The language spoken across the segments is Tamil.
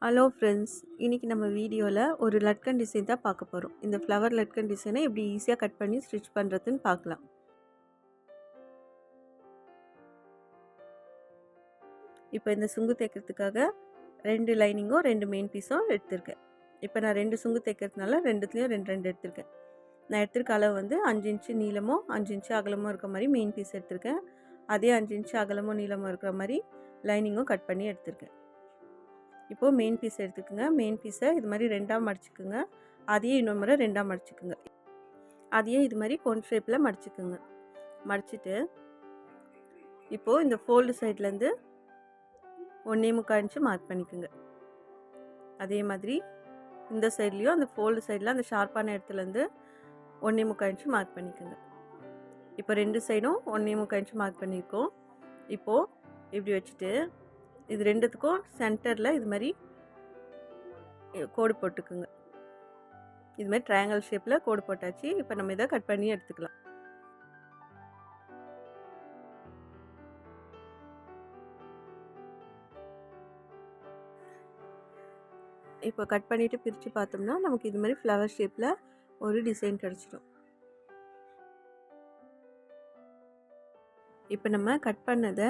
ஹலோ ஃப்ரெண்ட்ஸ், இன்றைக்கி நம்ம வீடியோவில் ஒரு லட்கன் டிசைன் தான் பார்க்க போகிறோம். இந்த ஃப்ளவர் லட்கன் டிசைனை எப்படி ஈஸியாக கட் பண்ணி ஸ்டிச் பண்ணுறதுன்னு பார்க்கலாம். இப்போ இந்த சுங்கு தைக்கிறதுக்காக 2 லைனிங்கும் 2 மெயின் பீஸும் எடுத்திருக்கேன். இப்போ நான் 2 சுங்கு தைக்கிறதுனால ரெண்டுத்துலேயும் 2 எடுத்திருக்கேன். நான் எடுத்திருக்க அளவு வந்து 5 இன்ச்சு நீளமும் 5 இன்ச்சு அகலமும் இருக்கிற மாதிரி மெயின் பீஸ் எடுத்திருக்கேன். அதே 5 இன்ச்சு அகலமும் நீளமும் இருக்கிற மாதிரி லைனிங்கும் கட் பண்ணி எடுத்திருக்கேன். இப்போது மெயின் பீஸ் எடுத்துக்கோங்க. மெயின் பீஸை இது மாதிரி 2ஆக மடிச்சுக்குங்க. அதையே இன்னொரு முறை 2ஆக மடிச்சுக்குங்க. அதையே இது மாதிரி கோன் ஷேப்பில் மடிச்சுக்குங்க. மடிச்சுட்டு இப்போது இந்த ஃபோல்டு சைட்லேருந்து 1.25 இன்ச்சு மார்க் பண்ணிக்கோங்க. அதே மாதிரி இந்த சைட்லேயும் அந்த ஃபோல்டு சைடில் அந்த ஷார்ப்பான இடத்துலேருந்து 1.25 இன்ச்சு மார்க் பண்ணிக்கோங்க. இப்போ 2 சைடும் 1.25 இன்ச்சு மார்க் பண்ணியிருக்கோம். இப்போது இப்படி வச்சுட்டு இது ரெண்டுத்துக்கும் சென்டரில் இது மாதிரி கோடு போட்டுக்குங்க. இது மாதிரி ட்ரையாங்கிள் ஷேப்பில் கோடு போட்டாச்சு. இப்போ நம்ம இதை கட் பண்ணி எடுத்துக்கலாம். இப்போ கட் பண்ணிவிட்டு பிரித்து பார்த்தோம்னா நமக்கு இது மாதிரி ஃப்ளவர் ஷேப்பில் ஒரு டிசைன் கிடச்சிடும். இப்போ நம்ம கட் பண்ணதை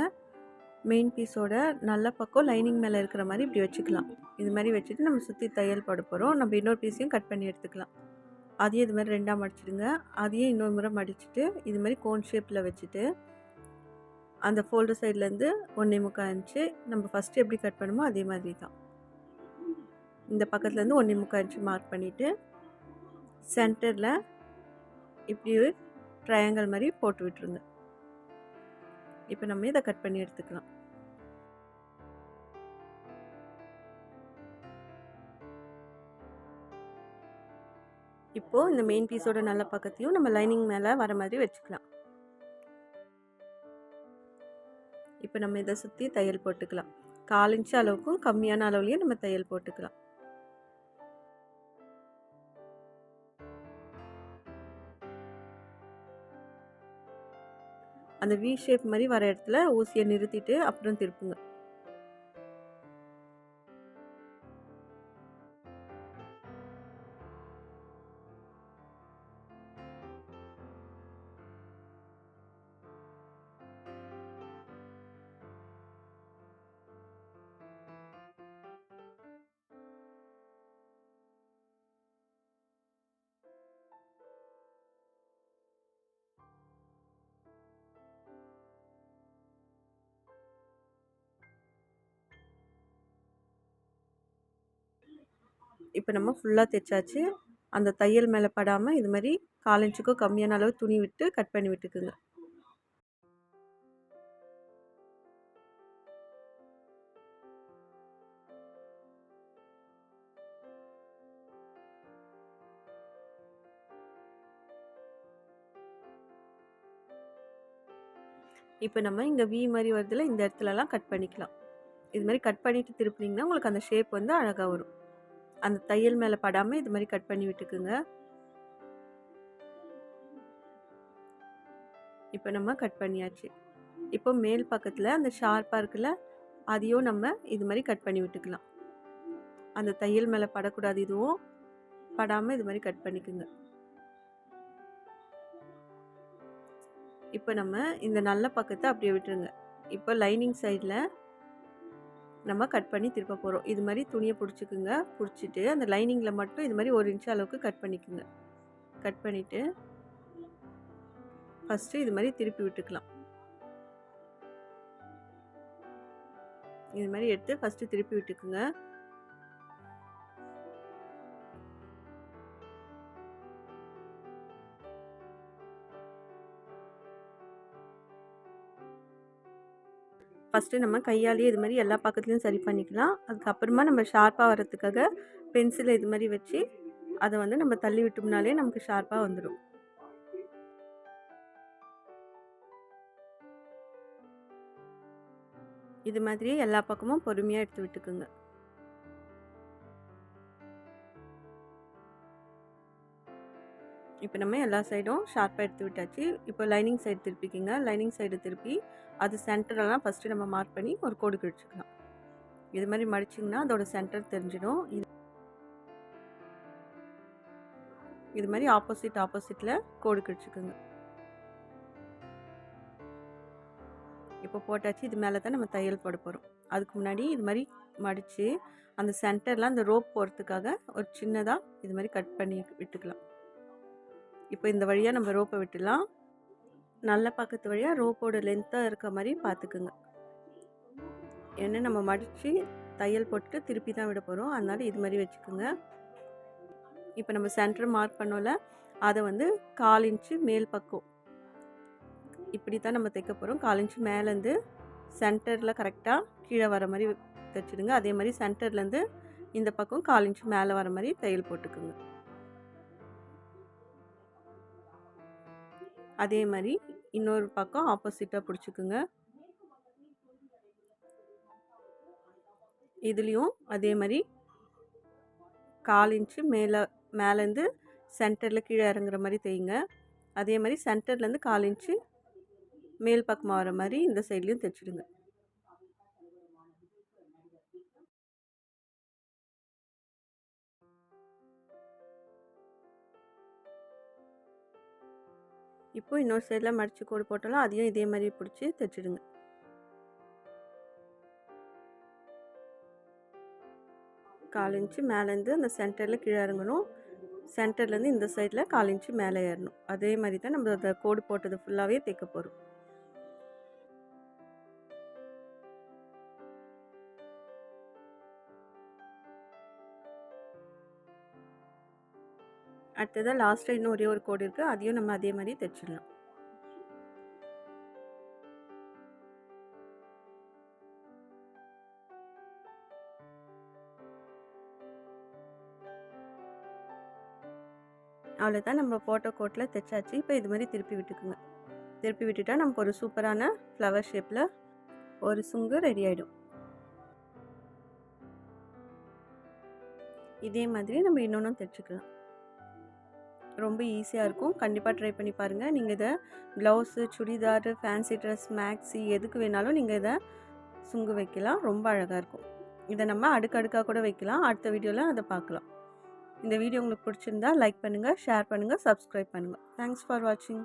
மெயின் பீஸோட நல்ல பக்கம் லைனிங் மேலே இருக்கிற மாதிரி இப்படி வச்சுக்கலாம். இது மாதிரி வச்சுட்டு நம்ம சுற்றி தையல் போட போகிறோம். நம்ம இன்னொரு பீஸையும் கட் பண்ணி எடுத்துக்கலாம். அதையும் இது மாதிரி 2ஆக மடிச்சிடுங்க. அதையும் இன்னொரு முறை மடிச்சுட்டு இது மாதிரி கோன் ஷேப்பில் வச்சுட்டு அந்த ஃபோல்டு சைட்லேருந்து 1.25 இன்ச்சு நம்ம ஃபஸ்ட்டு எப்படி கட் பண்ணுமோ அதே மாதிரி தான் இந்த பக்கத்துலேருந்து 1.25 இன்ச்சு மார்க் பண்ணிவிட்டு சென்டரில் இப்படி ட்ரையாங்கிள் மாதிரி போட்டு விட்டுருங்க. இப்போ நம்ம இதை கட் பண்ணி எடுத்துக்கலாம். இப்போது இந்த மெயின் பீஸோட நல்ல பக்கத்தையும் நம்ம லைனிங் மேலே வர மாதிரி வச்சுக்கலாம். இப்போ நம்ம இதை சுற்றி தையல் போட்டுக்கலாம். 1/4 இன்ச்சு அளவுக்கும் கம்மியான அளவுலேயும் நம்ம தையல் போட்டுக்கலாம். அந்த வி ஷேப் மாதிரி வர இடத்துல ஊசியை நிறுத்திட்டு அப்புறம் திருப்புங்க. இப்போ நம்ம ஃபுல்லாக தைச்சாச்சு. அந்த தையல் மேலே படாமல் இது மாதிரி 1/4 இன்ச்சுக்கும் கம்மியான அளவு துணி விட்டு கட் பண்ணி விட்டுக்குங்க. இப்போ நம்ம இங்கே வி மாதிரி வருதுல இந்த இடத்துலலாம் கட் பண்ணிக்கலாம். இது மாதிரி கட் பண்ணிவிட்டு திருப்பினீங்கன்னா உங்களுக்கு அந்த ஷேப் வந்து அழகாக வரும். அந்த தையல் மேலே படாமல் இது மாதிரி கட் பண்ணி விட்டுக்குங்க. இப்போ நம்ம கட் பண்ணியாச்சு. இப்போ மேல் பக்கத்தில் அந்த ஷார்ப்பாக இருக்குல்ல அதையும் நம்ம இது மாதிரி கட் பண்ணி விட்டுக்கலாம். அந்த தையல் மேலே படக்கூடாது, இதுவும் படாமல் இது மாதிரி கட் பண்ணிக்குங்க. இப்போ நம்ம இந்த நல்ல பக்கத்தை அப்படியே விட்டுருங்க. இப்போ லைனிங் சைடில் நம்ம கட் பண்ணி திருப்ப போகிறோம். இது மாதிரி துணியை பிடிச்சிக்குங்க. பிடிச்சிட்டு அந்த லைனிங்கில் மட்டும் இது மாதிரி 1 இன்ச்சு அளவுக்கு கட் பண்ணிக்குங்க. கட் பண்ணிவிட்டு ஃபஸ்ட்டு இது மாதிரி திருப்பி விட்டுக்கலாம். இது மாதிரி எடுத்து ஃபஸ்ட்டு திருப்பி விட்டுக்குங்க. ஃபஸ்ட்டு நம்ம கையாலேயே இது மாதிரி எல்லா பக்கத்துலேயும் சரி பண்ணிக்கலாம். அதுக்கப்புறமா நம்ம ஷார்ப்பாக வரத்துக்காக பென்சிலை இது மாதிரி வச்சு அதை வந்து நம்ம தள்ளி விட்டோம்னாலே நமக்கு ஷார்ப்பாக வந்துடும். இது மாதிரியே எல்லா பக்கமும் பொறுமையாக எடுத்து விட்டுக்குங்க. இப்போ நம்ம எல்லா சைடும் ஷார்ப்பாக எடுத்து விட்டாச்சு. இப்போ லைனிங் சைடு திருப்பிக்கிங்க. லைனிங் சைடு திருப்பி அது சென்டரெல்லாம் ஃபஸ்ட்டு நம்ம மார்க் பண்ணி ஒரு கோடு கிழிச்சிக்கலாம். இது மாதிரி மடிச்சிங்கன்னா அதோட சென்டர் தெரிஞ்சிடும். இது மாதிரி ஆப்போசிட்டில் கோடு கிழிச்சுக்குங்க. இப்போ போட்டாச்சு. இது மேலே தான் நம்ம தையல் போட போகிறோம். அதுக்கு முன்னாடி இது மாதிரி மடித்து அந்த சென்டரில் அந்த ரோப் போகிறதுக்காக ஒரு சின்னதாக இது மாதிரி கட் பண்ணி விட்டுக்கலாம். இப்போ இந்த வழியாக நம்ம ரோப்பை விட்டுடலாம். நல்ல பக்கத்து வழியாக ரோப்போட லென்த்தாக இருக்க மாதிரி பார்த்துக்குங்க. ஏன்னா நம்ம மடித்து தையல் போட்டுட்டு திருப்பி தான் விட போகிறோம். அதனால் இது மாதிரி வச்சுக்கோங்க. இப்போ நம்ம சென்டர் மார்க் பண்ணோம்ல, அதை வந்து 1/4 இன்ச்சு மேல் பக்கம் இப்படி தான் நம்ம தைக்க போகிறோம். 1/4 இன்ச்சு மேலேருந்து சென்டரில் கரெக்டாக கீழே வர மாதிரி தைச்சிடுங்க. அதே மாதிரி சென்டர்லேருந்து இந்த பக்கம் 1/4 இன்ச்சு மேலே வர மாதிரி தையல் போட்டுக்குங்க. அதே மாதிரி இன்னொரு பக்கம் ஆப்போசிட்டாக பிடிச்சிக்குங்க. இதுலேயும் அதே மாதிரி 1/4 இன்ச்சு மேலேருந்து சென்டரில் கீழே இறங்குற மாதிரி தைங்க. அதே மாதிரி சென்டர்லேருந்து 1/4 இன்ச்சு மேல் பக்கமாக வர மாதிரி இந்த சைட்லேயும் தைச்சிடுங்க. இப்போ இன்னொரு சைடில் மடித்து கோடு போட்டாலும் அதையும் இதே மாதிரி பிடிச்சி தைச்சிடுங்க. கால் இன்ச்சு மேலேருந்து அந்த சென்டரில் கீழே இறங்கணும். சென்டர்லேருந்து இந்த சைடில் 1/4 இன்ச்சு மேலே ஏறணும். அதே மாதிரி தான் நம்ம அந்த கோடு போட்டது ஃபுல்லாகவே தைக்க போகிறோம். அடுத்ததாக லாஸ்ட்டில் இன்னும் ஒரே ஒரு கோடு இருக்குது. அதையும் நம்ம அதே மாதிரி தைச்சிடலாம். அவ்வளோதான், நம்ம போட்ட கோட்டில் தைச்சாச்சு. இப்போ இது மாதிரி திருப்பி விட்டுக்குங்க. திருப்பி விட்டுட்டா நமக்கு ஒரு சூப்பரான ஃப்ளவர் ஷேப்பில் ஒரு சுங்கு ரெடி ஆகிடும். இதே மாதிரி நம்ம இன்னொன்றும் தைச்சிக்கலாம். ரொம்ப ஈஸியாக இருக்கும். கண்டிப்பாக ட்ரை பண்ணி பாருங்கள். நீங்கள் இதை blouse, churidar, fancy dress, maxi எதுக்கு வேணாலும் நீங்கள் இதை சுங்கு வைக்கலாம். ரொம்ப அழகாக இருக்கும். இதை நம்ம அடுக்கடுக்காக கூட வைக்கலாம். அடுத்த வீடியோவில் அதை பார்க்கலாம். இந்த வீடியோ உங்களுக்கு பிடிச்சிருந்தா லைக் பண்ணுங்கள், ஷேர் பண்ணுங்கள், சப்ஸ்கிரைப் பண்ணுங்கள். தேங்க்ஸ் ஃபார் வாட்சிங்.